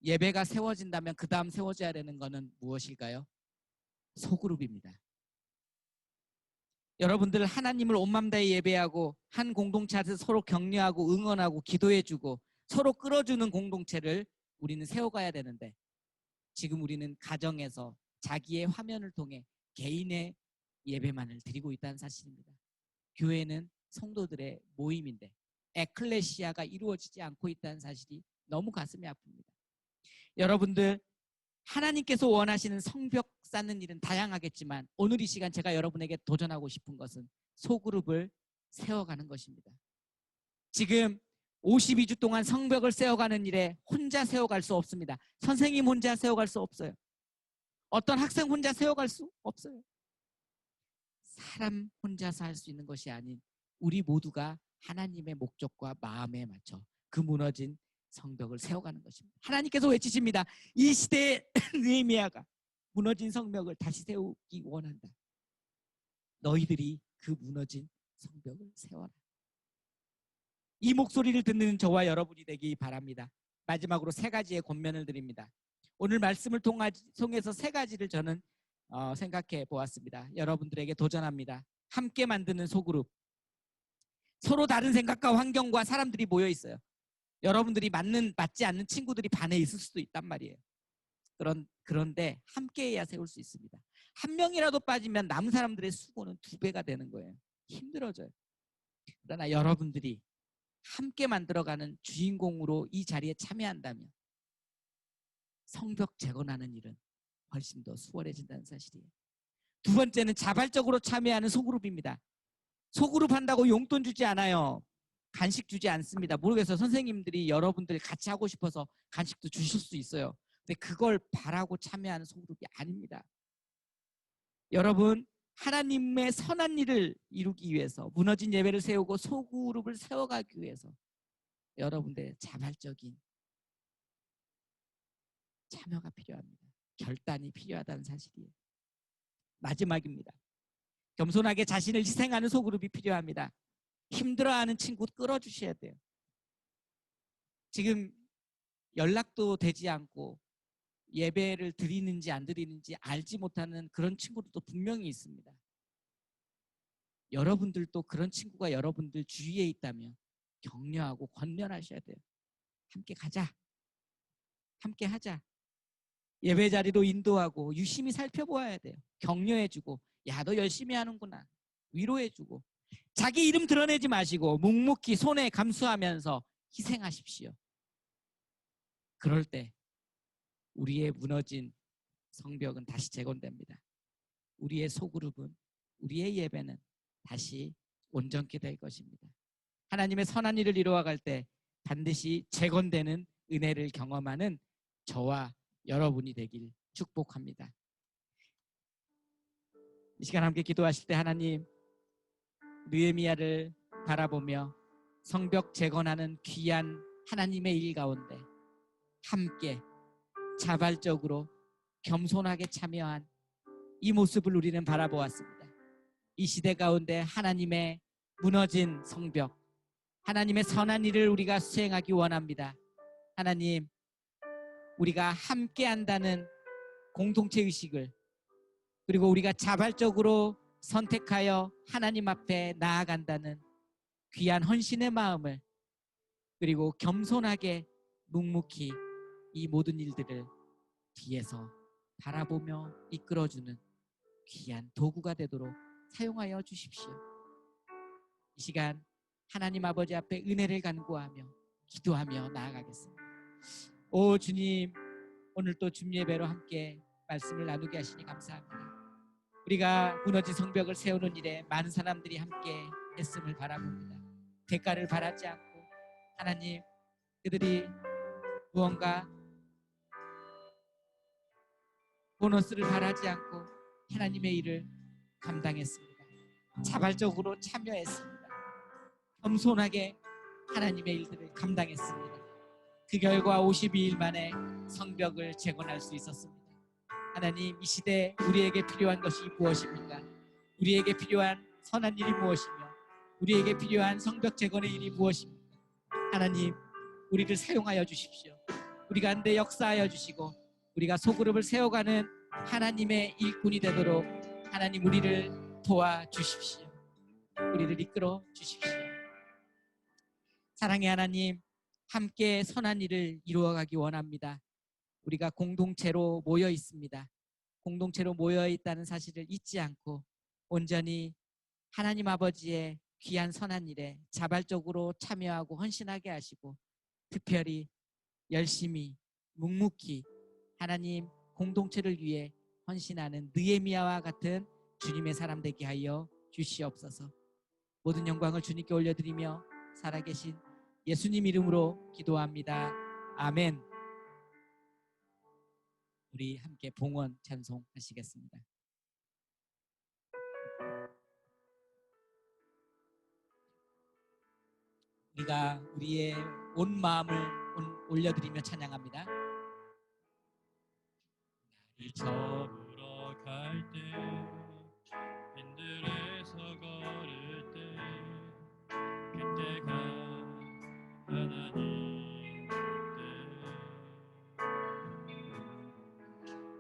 예배가 세워진다면 그 다음 세워져야 되는 것은 무엇일까요? 소그룹입니다. 여러분들 하나님을 온 맘 다해 예배하고 한 공동체에서 서로 격려하고 응원하고 기도해주고 서로 끌어주는 공동체를 우리는 세워가야 되는데 지금 우리는 가정에서 자기의 화면을 통해 개인의 예배만을 드리고 있다는 사실입니다. 교회는 성도들의 모임인데 에클레시아가 이루어지지 않고 있다는 사실이 너무 가슴이 아픕니다. 여러분들 하나님께서 원하시는 성벽 쌓는 일은 다양하겠지만 오늘 이 시간 제가 여러분에게 도전하고 싶은 것은 소그룹을 세워가는 것입니다. 지금 52주 동안 성벽을 세워가는 일에 혼자 세워갈 수 없습니다. 선생님 혼자 세워갈 수 없어요. 어떤 학생 혼자 세워갈 수 없어요. 사람 혼자서 할 수 있는 것이 아닌 우리 모두가 하나님의 목적과 마음에 맞춰 그 무너진 성벽을 세워가는 것입니다. 하나님께서 외치십니다. 이 시대의 느헤미야가 무너진 성벽을 다시 세우기 원한다. 너희들이 그 무너진 성벽을 세워라. 이 목소리를 듣는 저와 여러분이 되기 바랍니다. 마지막으로 세 가지의 권면을 드립니다. 오늘 말씀을 통해서 세 가지를 저는 생각해 보았습니다. 여러분들에게 도전합니다. 함께 만드는 소그룹. 서로 다른 생각과 환경과 사람들이 모여 있어요. 여러분들이 맞지 않는 친구들이 반에 있을 수도 있단 말이에요. 그런데 함께해야 세울 수 있습니다. 한 명이라도 빠지면 남은 사람들의 수고는 2배가 되는 거예요. 힘들어져요. 그러나 여러분들이 함께 만들어가는 주인공으로 이 자리에 참여한다면 성벽 재건하는 일은 훨씬 더 수월해진다는 사실이에요. 두 번째는 자발적으로 참여하는 소그룹입니다. 소그룹 한다고 용돈 주지 않아요. 간식 주지 않습니다. 모르겠어요. 선생님들이 여러분들 같이 하고 싶어서 간식도 주실 수 있어요. 근데 그걸 바라고 참여하는 소그룹이 아닙니다. 여러분, 하나님의 선한 일을 이루기 위해서 무너진 예배를 세우고 소그룹을 세워가기 위해서 여러분들의 자발적인 참여가 필요합니다. 결단이 필요하다는 사실이에요. 마지막입니다. 겸손하게 자신을 희생하는 소그룹이 필요합니다. 힘들어하는 친구 끌어주셔야 돼요. 지금 연락도 되지 않고 예배를 드리는지 안 드리는지 알지 못하는 그런 친구들도 분명히 있습니다. 여러분들도 그런 친구가 여러분들 주위에 있다면 격려하고 권면하셔야 돼요. 함께 가자. 함께 하자. 예배 자리로 인도하고 유심히 살펴보아야 돼요. 격려해주고, 야, 너 열심히 하는구나. 위로해주고, 자기 이름 드러내지 마시고 묵묵히 손에 감수하면서 희생하십시오. 그럴 때 우리의 무너진 성벽은 다시 재건됩니다. 우리의 소그룹은, 우리의 예배는 다시 온전케 될 것입니다. 하나님의 선한 일을 이루어갈 때 반드시 재건되는 은혜를 경험하는 저와 여러분이 되길 축복합니다. 이 시간 함께 기도하실 때 하나님, 느헤미야를 바라보며 성벽 재건하는 귀한 하나님의 일 가운데 함께 자발적으로 겸손하게 참여한 이 모습을 우리는 바라보았습니다. 이 시대 가운데 하나님의 무너진 성벽, 하나님의 선한 일을 우리가 수행하기 원합니다. 하나님, 우리가 함께 한다는 공동체 의식을, 그리고 우리가 자발적으로 선택하여 하나님 앞에 나아간다는 귀한 헌신의 마음을, 그리고 겸손하게 묵묵히 이 모든 일들을 뒤에서 바라보며 이끌어주는 귀한 도구가 되도록 사용하여 주십시오. 이 시간 하나님 아버지 앞에 은혜를 간구하며 기도하며 나아가겠습니다. 오 주님, 오늘 또 주님 예배로 함께 말씀을 나누게 하시니 감사합니다. 우리가 무너진 성벽을 세우는 일에 많은 사람들이 함께 했음을 바라봅니다. 대가를 바라지 않고, 하나님, 그들이 무언가 보너스를 바라지 않고 하나님의 일을 감당했습니다. 자발적으로 참여했습니다. 겸손하게 하나님의 일들을 감당했습니다. 그 결과 52일 만에 성벽을 재건할 수 있었습니다. 하나님, 이 시대에 우리에게 필요한 것이 무엇입니까? 우리에게 필요한 선한 일이 무엇이며 우리에게 필요한 성벽 재건의 일이 무엇입니까? 하나님, 우리를 사용하여 주십시오. 우리 가운데 역사하여 주시고 우리가 소그룹을 세워가는 하나님의 일꾼이 되도록 하나님 우리를 도와주십시오. 우리를 이끌어 주십시오. 사랑의 하나님, 함께 선한 일을 이루어가기 원합니다. 우리가 공동체로 모여 있습니다. 공동체로 모여 있다는 사실을 잊지 않고 온전히 하나님 아버지의 귀한 선한 일에 자발적으로 참여하고 헌신하게 하시고, 특별히 열심히 묵묵히 하나님 공동체를 위해 헌신하는 느헤미야와 같은 주님의 사람 되게 하여 주시옵소서. 모든 영광을 주님께 올려드리며 살아계신 예수님 이름으로 기도합니다. 아멘. 우리 함께 봉헌 찬송하시겠습니다. 우리가 우리의 온 마음을 올려드리며 찬양합니다. 나를 접으러 갈 때, 빈들에서 걸을 때, 그때가 하나님 때,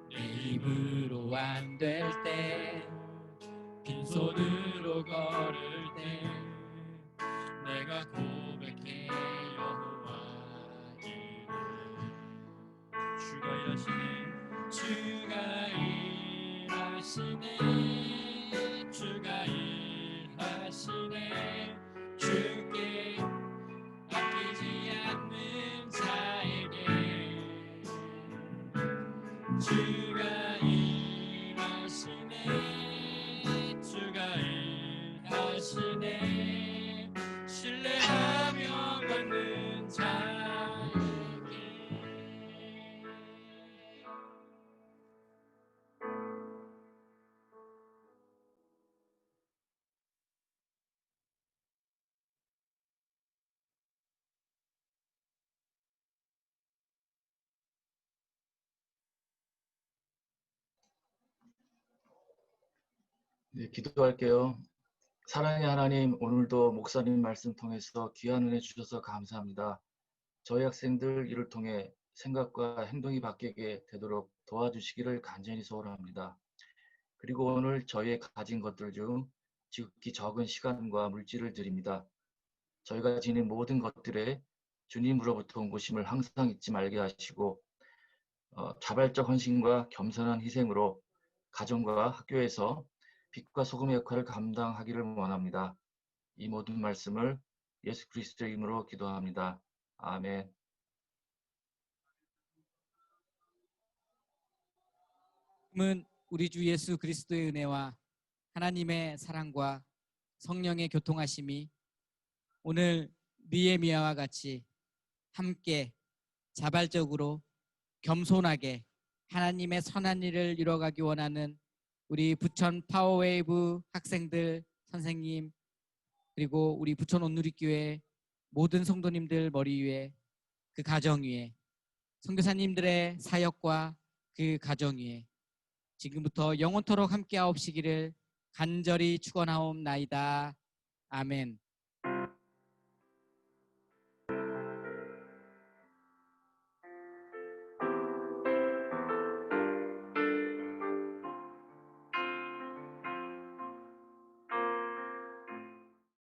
내 힘으로 안 될 때, 빈손으로 걸을 때, 내가 고백해 여호와 이름. 주가 일하시네, 주가 일하시네, 주가 일하시네. 주께 아끼지 않는 자에게 주가 일하시네, 주가 일하시네. 신뢰하며 받는 자에게. 네, 기도할게요. 사랑의 하나님, 오늘도 목사님 말씀 통해서 귀한 은혜 주셔서 감사합니다. 저희 학생들 이를 통해 생각과 행동이 바뀌게 되도록 도와주시기를 간절히 소원합니다. 그리고 오늘 저희의 가진 것들 중 지극히 적은 시간과 물질을 드립니다. 저희가 지닌 모든 것들에 주님으로부터 온 것임을 항상 잊지 말게 하시고, 자발적 헌신과 겸손한 희생으로 가정과 학교에서 빛과 소금의 역할을 감당하기를 원합니다. 이 모든 말씀을 예수 그리스도의 이름으로 기도합니다. 아멘. 은 우리 주 예수 그리스도의 은혜와 하나님의 사랑과 성령의 교통하심이 오늘 느헤미야와 같이 함께 자발적으로 겸손하게 하나님의 선한 일을 이뤄가기 원하는 우리 부천 파워웨이브 학생들, 선생님, 그리고 우리 부천 온누리교회 모든 성도님들 머리 위에, 그 가정 위에, 선교사님들의 사역과 그 가정 위에 지금부터 영원토록 함께하옵시기를 간절히 축원하옵나이다. 아멘.